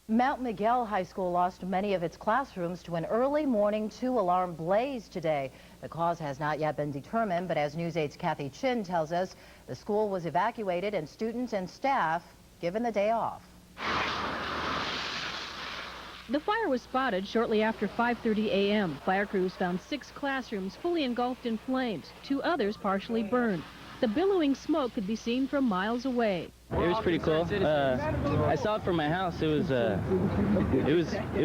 Mount Miguel High School lost many of its classrooms to an early morning 2-alarm blaze today. The cause has not yet been determined, but as News 8's Kathy Chin tells us, the school was evacuated and students and staff given the day off. The fire was spotted shortly after 5:30 a.m. Fire crews found 6 classrooms fully engulfed in flames, 2 others partially burned. The billowing smoke could be seen from miles away. It was pretty cool. I saw it from my house. It was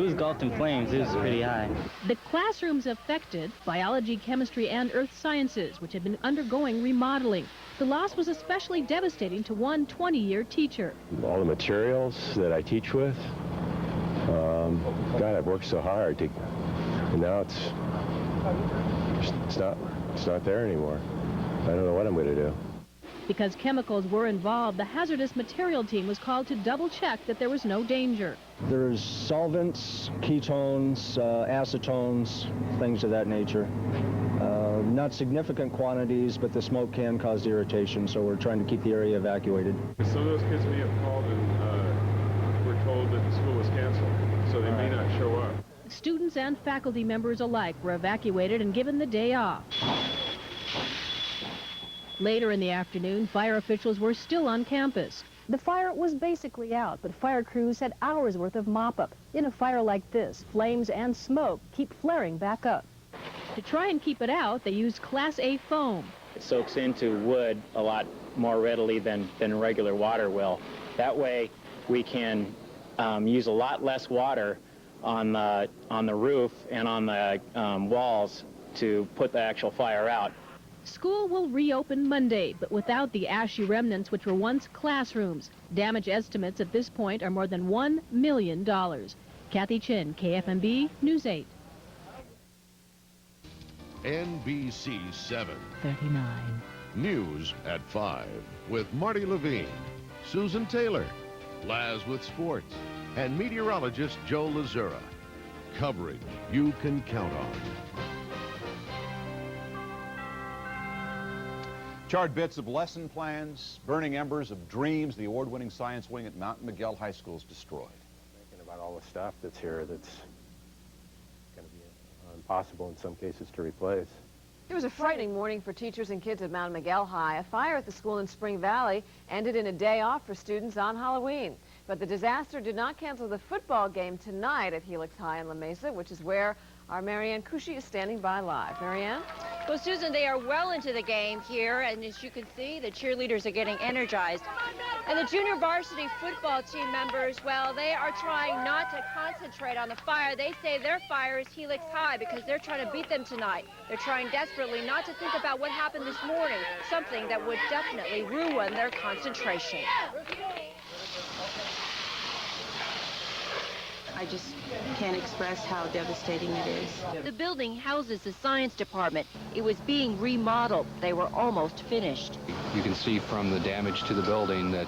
engulfed in flames. It was pretty high. The classrooms affected, biology, chemistry, and earth sciences, which had been undergoing remodeling. The loss was especially devastating to one 20-year teacher. All the materials that I teach with, God, I've worked so hard to, and now it's not there anymore. I don't know what I'm going to do. Because chemicals were involved, the hazardous material team was called to double-check that there was no danger. There's solvents, ketones, acetones, things of that nature. Not significant quantities, but the smoke can cause irritation, so we're trying to keep the area evacuated. Some of those kids may have called and were told that the school was canceled, so they may not show up. Students and faculty members alike were evacuated and given the day off. Later in the afternoon, fire officials were still on campus. The fire was basically out, but fire crews had hours worth of mop-up. In a fire like this, flames and smoke keep flaring back up. To try and keep it out, they used Class A foam. It soaks into wood a lot more readily than regular water will. That way, we can use a lot less water on the roof and on the walls to put the actual fire out. School will reopen Monday, but without the ashy remnants which were once classrooms. Damage estimates at this point are more than $1 million. Kathy Chin, KFMB News 8. NBC 7. 39. News at 5 with Marty Levine, Susan Taylor, Laz with sports, and meteorologist Joe Lazura. Coverage you can count on. Charred bits of lesson plans, burning embers of dreams, the award-winning science wing at Mount Miguel High School is destroyed. Thinking about all the stuff that's here that's going to be impossible in some cases to replace. It was a frightening morning for teachers and kids at Mount Miguel High. A fire at the school in Spring Valley ended in a day off for students on Halloween. But the disaster did not cancel the football game tonight at Helix High in La Mesa, which is where our Marianne Cushi is standing by live. Marianne? Well, Susan, they are well into the game here, and as you can see, the cheerleaders are getting energized. And the junior varsity football team members, well, they are trying not to concentrate on the fire. They say their fire is Helix High because they're trying to beat them tonight. They're trying desperately not to think about what happened this morning, something that would definitely ruin their concentration. I just can't express how devastating it is. The building houses the science department. It was being remodeled. They were almost finished. You can see from the damage to the building that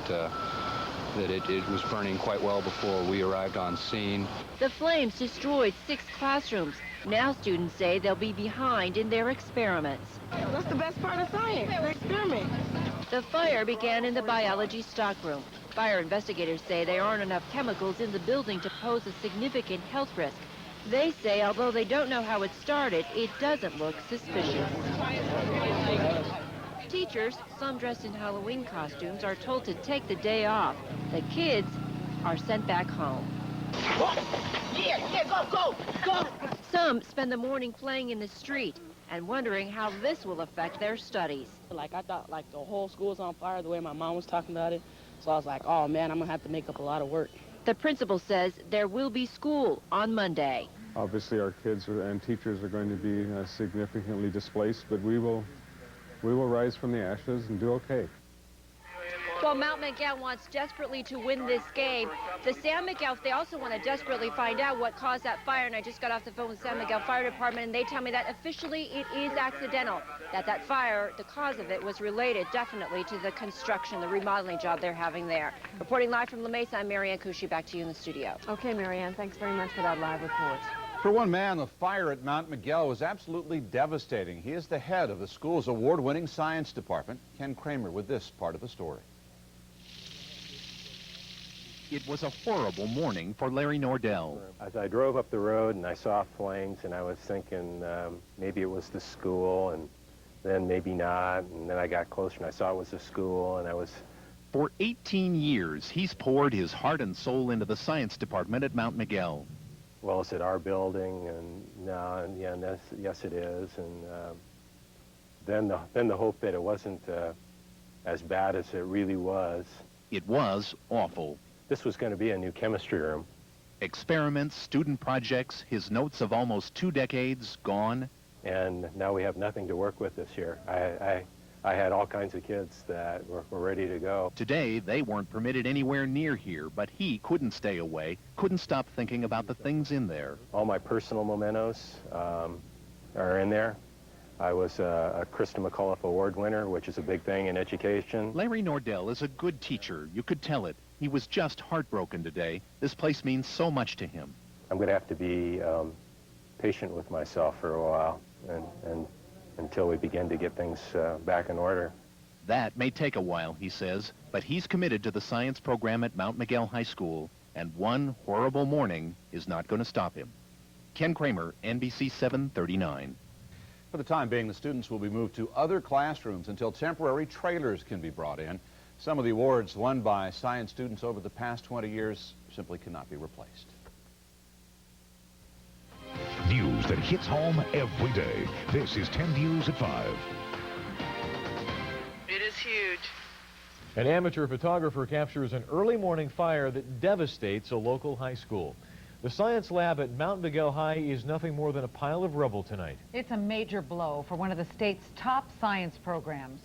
it was burning quite well before we arrived on scene. The flames destroyed 6 classrooms. Now students say they'll be behind in their experiments. That's the best part of science, the experiment. The fire began in the biology stockroom. Fire investigators say there aren't enough chemicals in the building to pose a significant health risk. They say although they don't know how it started, it doesn't look suspicious. Teachers, some dressed in Halloween costumes, are told to take the day off. The kids are sent back home. Go! Some spend the morning playing in the street and wondering how this will affect their studies. Like, I thought, like, the whole school's on fire the way my mom was talking about it. So I was like, oh, man, I'm going to have to make up a lot of work. The principal says there will be school on Monday. Obviously, our kids and teachers are going to be significantly displaced, but we will rise from the ashes and do okay. Well, Mount Miguel wants desperately to win this game. The San Miguel, they also want to desperately find out what caused that fire, and I just got off the phone with San Miguel Fire Department, and they tell me that officially it is accidental, that fire, the cause of it was related definitely to the construction, the remodeling job they're having there. Reporting live from La Mesa, I'm Marianne Cushi. Back to you in the studio. Okay, Marianne, thanks very much for that live report. For one man, the fire at Mount Miguel was absolutely devastating. He is the head of the school's award-winning science department. Ken Kramer with this part of the story. It was a horrible morning for Larry Nordell. As I drove up the road and I saw flames, and I was thinking maybe it was the school, and then maybe not, and then I got closer and I saw it was the school, and I was... For 18 years, he's poured his heart and soul into the science department at Mount Miguel. Well, is it our building? And no, and yeah, and yes, it is. And then the hope that it wasn't as bad as it really was. It was awful. This was going to be a new chemistry room. Experiments, student projects, his notes of almost 2 decades gone. And now we have nothing to work with this year. I had all kinds of kids that were ready to go. Today, they weren't permitted anywhere near here, but he couldn't stay away, couldn't stop thinking about the things in there. All my personal mementos are in there. I was a Krista McAuliffe Award winner, which is a big thing in education. Larry Nordell is a good teacher. You could tell it. He was just heartbroken today. This place means so much to him. I'm going to have to be patient with myself for a while and until we begin to get things back in order. That may take a while, he says, but he's committed to the science program at Mount Miguel High School, and one horrible morning is not going to stop him. Ken Kramer, NBC 739. For the time being, the students will be moved to other classrooms until temporary trailers can be brought in. Some of the awards won by science students over the past 20 years simply cannot be replaced. News that hits home every day. This is 10 News at 5. It is huge. An amateur photographer captures an early morning fire that devastates a local high school. The science lab at Mount Miguel High is nothing more than a pile of rubble tonight. It's a major blow for one of the state's top science programs.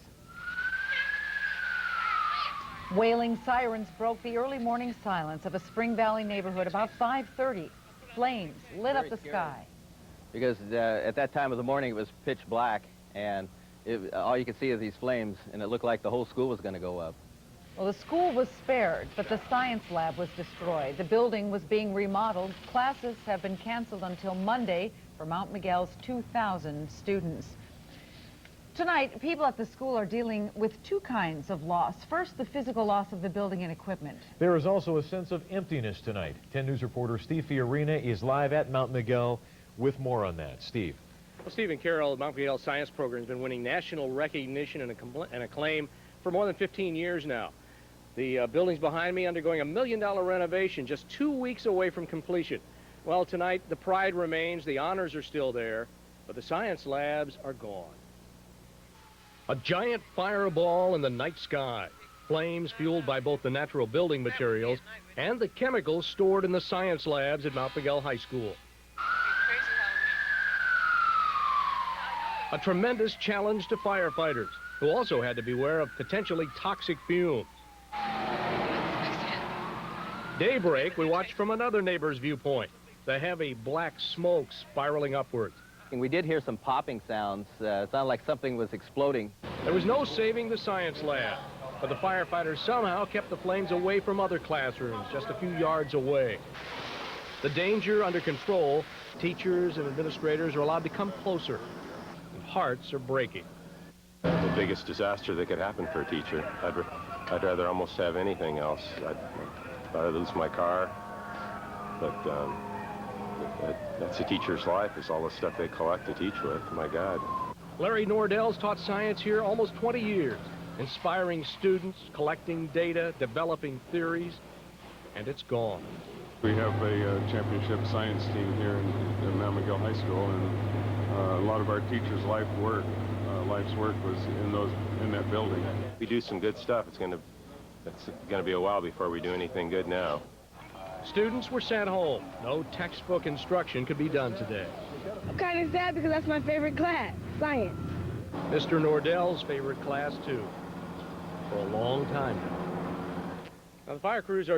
Wailing sirens broke the early morning silence of a Spring Valley neighborhood about 5:30. Flames lit up the sky. Because at that time of the morning it was pitch black, and all you could see is these flames, and it looked like the whole school was going to go up. Well, the school was spared, but the science lab was destroyed. The building was being remodeled. Classes have been canceled until Monday for Mount Miguel's 2,000 students. Tonight, people at the school are dealing with two kinds of loss. First, the physical loss of the building and equipment. There is also a sense of emptiness tonight. 10 News reporter Steve Fiorina is live at Mount Miguel with more on that. Steve. Well, Stephen Carroll, the Mount Miguel Science Program has been winning national recognition and acclaim for more than 15 years now. The building's behind me undergoing $1 million renovation, just 2 weeks away from completion. Well, tonight, the pride remains, the honors are still there, but the science labs are gone. A giant fireball in the night sky. Flames fueled by both the natural building materials and the chemicals stored in the science labs at Mount Miguel High School. A tremendous challenge to firefighters, who also had to beware of potentially toxic fumes. Daybreak, we watched from another neighbor's viewpoint, the heavy black smoke spiraling upwards. And we did hear some popping sounds. It sounded like something was exploding. There was no saving the science lab, but the firefighters somehow kept the flames away from other classrooms just a few yards away. The danger under control, teachers and administrators are allowed to come closer, and hearts are breaking. The biggest disaster that could happen for a teacher. I'd rather almost have anything else. I'd lose my car, but that's a teacher's life. It's all the stuff they collect to teach with. My God. Larry Nordell's taught science here almost 20 years, inspiring students, collecting data, developing theories, and it's gone. We have a championship science team here in Mount Miguel High School, and a lot of our teachers' life's work was in that building. We do some good stuff. It's going to be a while before we do anything good now. Students were sent home. No textbook instruction could be done today. I'm kind of sad because that's my favorite class, science. Mr. Nordell's favorite class, too, for a long time now. Now, the fire crews are